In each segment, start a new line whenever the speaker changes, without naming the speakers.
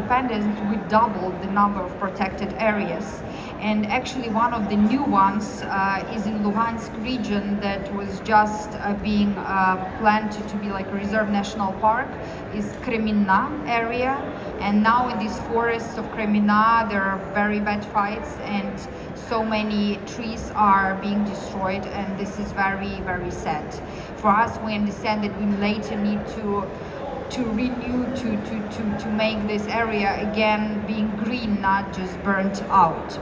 independence, we doubled the number of protected areas. And actually one of the new ones is in Luhansk region that was just being planned to be like a reserve national park, is Kremina area. And now in these forests of Kremina there are very bad fights and so many trees are being destroyed, and this is very, very sad. For us, we understand that we later need to renew, to make this area again being green, not just burnt out.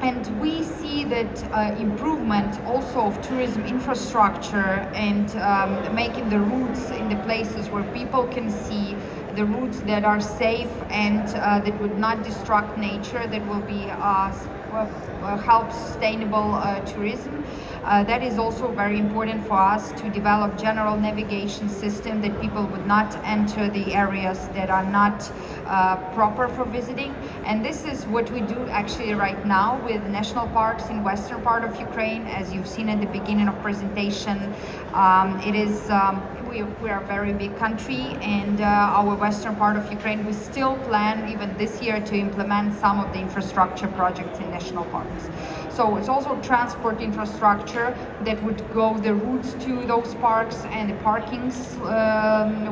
And we see that improvement also of tourism infrastructure and making the routes in the places where people can see, the routes that are safe and that would not destruct nature, that will be help sustainable tourism. That is also very important for us to develop general navigation system that people would not enter the areas that are not proper for visiting. And this is what we do actually right now with national parks in western part of Ukraine. As you've seen at the beginning of presentation, it is we are a very big country, and our western part of Ukraine, we still plan even this year to implement some of the infrastructure projects in national parks. So it's also transport infrastructure that would go the routes to those parks and the parkings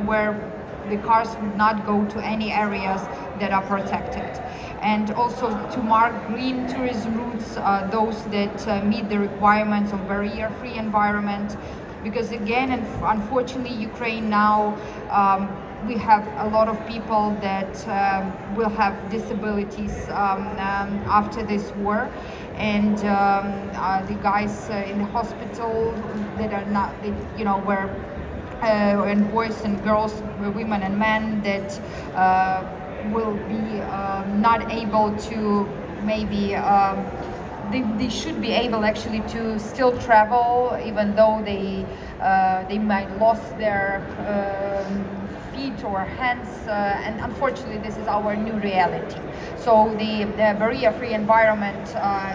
where the cars would not go to any areas that are protected. And also to mark green tourism routes, those that meet the requirements of barrier-free environment. Because again, and unfortunately, Ukraine now, we have a lot of people that will have disabilities after this war. And the guys in the hospital that are not, you know, where and boys and girls, women and men that will be not able to maybe they should be able actually to still travel, even though they might lost their feet or hands, and unfortunately this is our new reality. So the barrier-free environment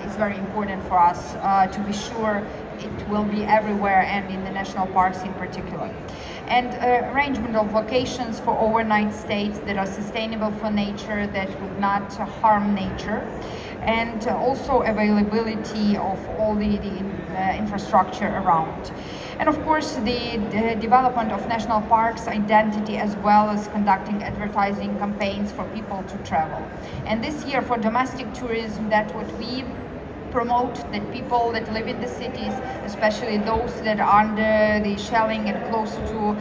is very important for us to be sure it will be everywhere and in the national parks in particular. And arrangement of locations for overnight stays that are sustainable for nature, that would not harm nature, and also availability of all the infrastructure around. And of course the development of national parks identity, as well as conducting advertising campaigns for people to travel. And this year for domestic tourism, that's what we promote, that people that live in the cities, especially those that are under the shelling and close to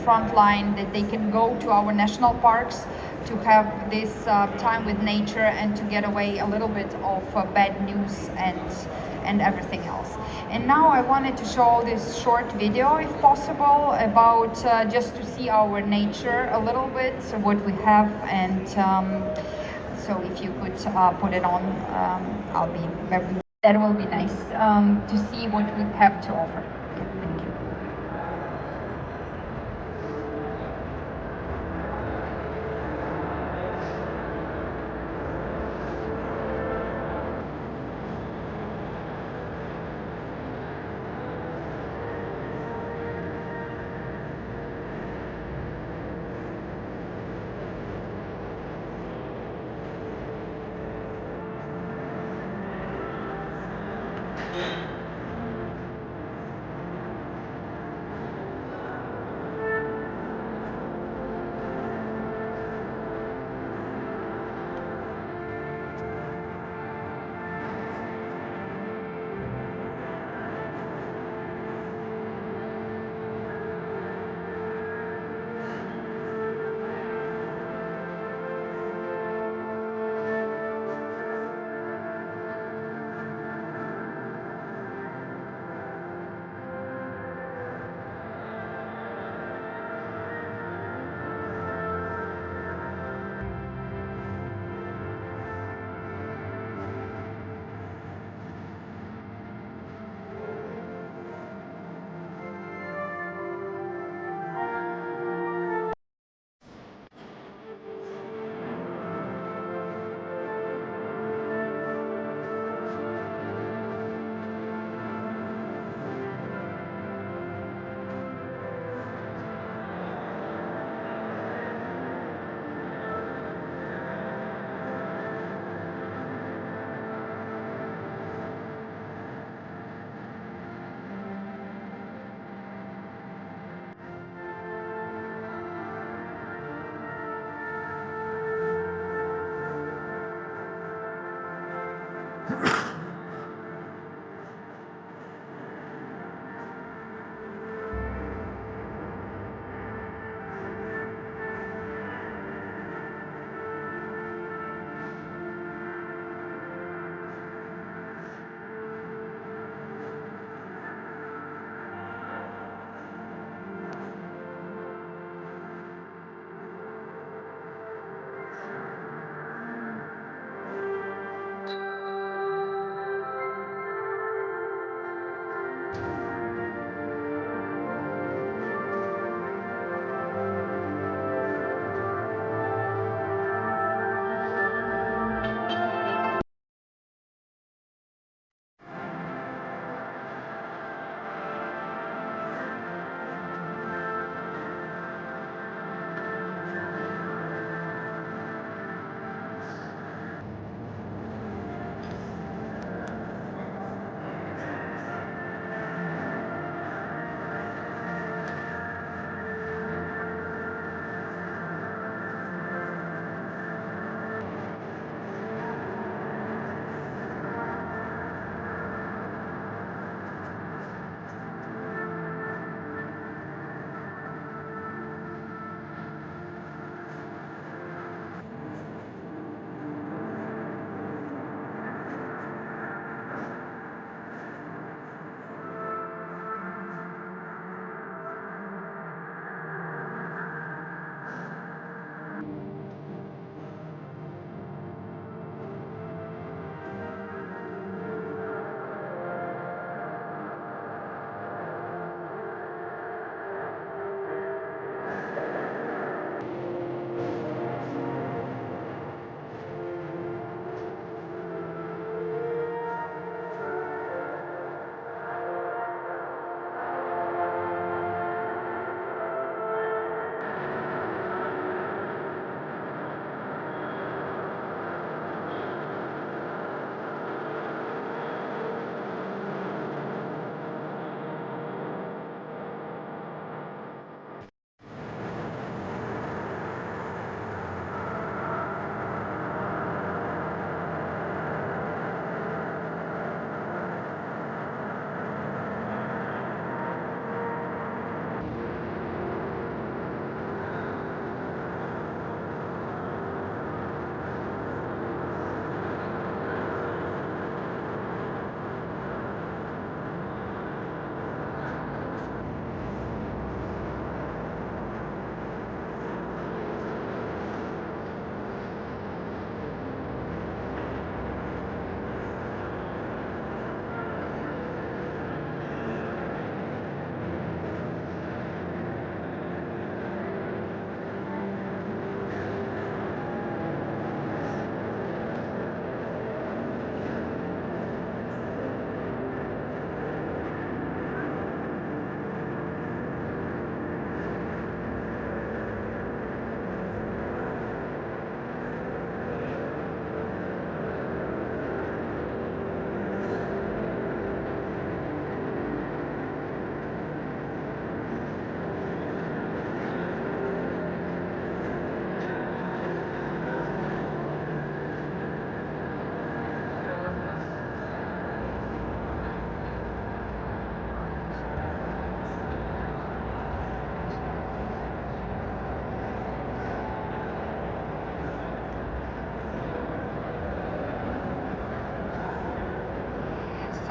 front line, that they can go to our national parks to have this time with nature and to get away a little bit of bad news and everything else. And now I wanted to show this short video, if possible, about just to see our nature a little bit, so what we have. And so if you could put it on, that will be nice to see what we have to offer. Thank you.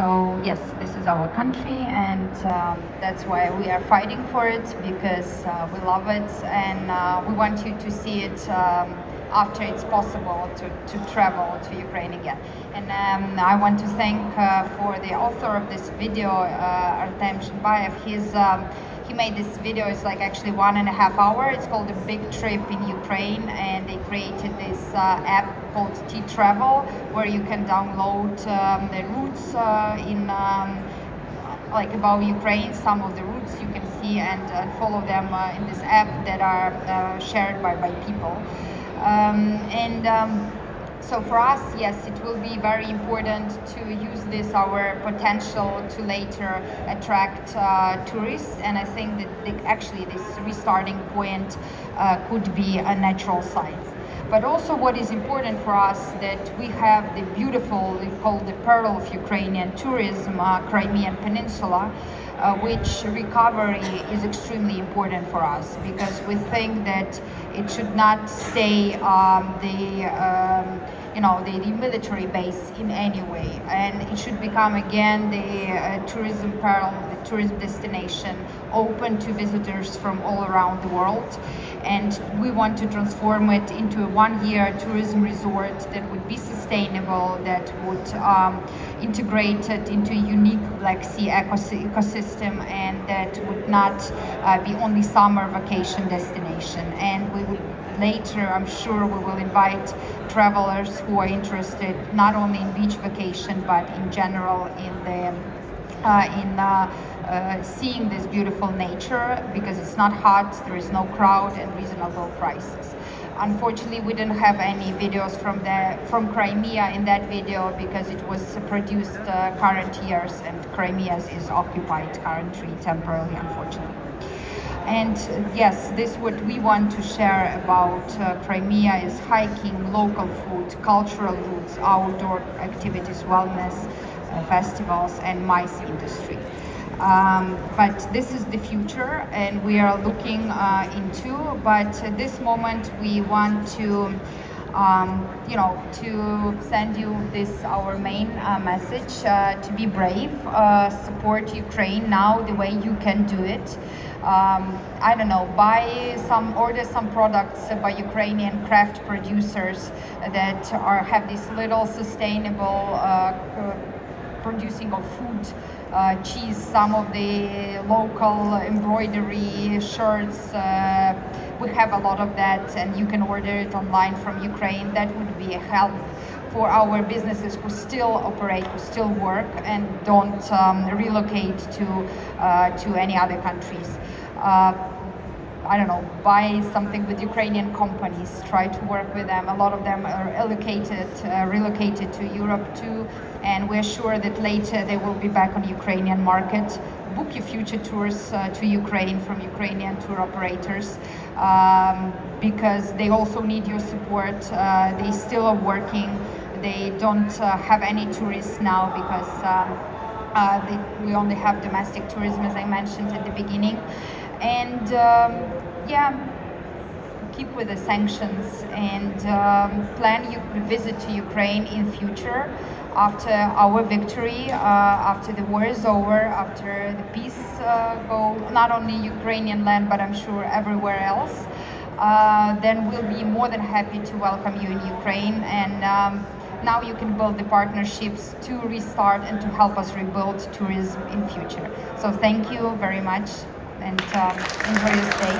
So yes, this is our country, and that's why we are fighting for it, because we love it, and we want you to see it after it's possible to travel to Ukraine again. And I want to thank for the author of this video, Artem Shimbayev. He made this video. It's like actually 1.5 hours. It's called A Big Trip in Ukraine, and they created this app called T-Travel, where you can download the routes in like about Ukraine, some of the routes you can see and follow them in this app that are shared by people. So for us, yes, it will be very important to use this, our potential to later attract tourists, and I think that actually this restarting point could be a natural site. But also what is important for us, that we have the beautiful, we call the pearl of Ukrainian tourism, Crimean Peninsula, which recovery is extremely important for us, because we think that it should not stay the military base in any way, and it should become again the tourism pearl, the tourism destination, open to visitors from all around the world. And we want to transform it into a one-year tourism resort that would be sustainable, that would integrate it into a unique Black Sea ecosystem, and that would not be only summer vacation destination. And we will later, I'm sure, we will invite travelers who are interested not only in beach vacation, but in general seeing this beautiful nature, because it's not hot, there is no crowd, and reasonable prices. Unfortunately, we didn't have any videos from Crimea in that video, because it was produced current years, and Crimea is occupied currently, temporarily, unfortunately. And yes, this what we want to share about Crimea is hiking, local food, cultural roots, outdoor activities, wellness, festivals, and mice industry. But this is the future, and we are looking into. But at this moment, we want to, to send you this our main message: to be brave, support Ukraine now the way you can do it. I don't know, order some products by Ukrainian craft producers that have this little sustainable producing of food, cheese, some of the local embroidery shirts. We have a lot of that, and you can order it online from Ukraine. That would be a help for our businesses who still operate, who still work, and don't relocate to any other countries. I don't know, buy something with Ukrainian companies, try to work with them. A lot of them are relocated to Europe too, and we're sure that later they will be back on Ukrainian market. Book your future tours to Ukraine from Ukrainian tour operators, because they also need your support. They still are working. They don't have any tourists now, because we only have domestic tourism, as I mentioned at the beginning. And keep with the sanctions, and plan your visit to Ukraine in future after our victory, after the war is over, after the peace go not only Ukrainian land, but I'm sure everywhere else. Then we'll be more than happy to welcome you in Ukraine, and now you can build the partnerships to restart and to help us rebuild tourism in future. So thank you very much, and enjoy your stay.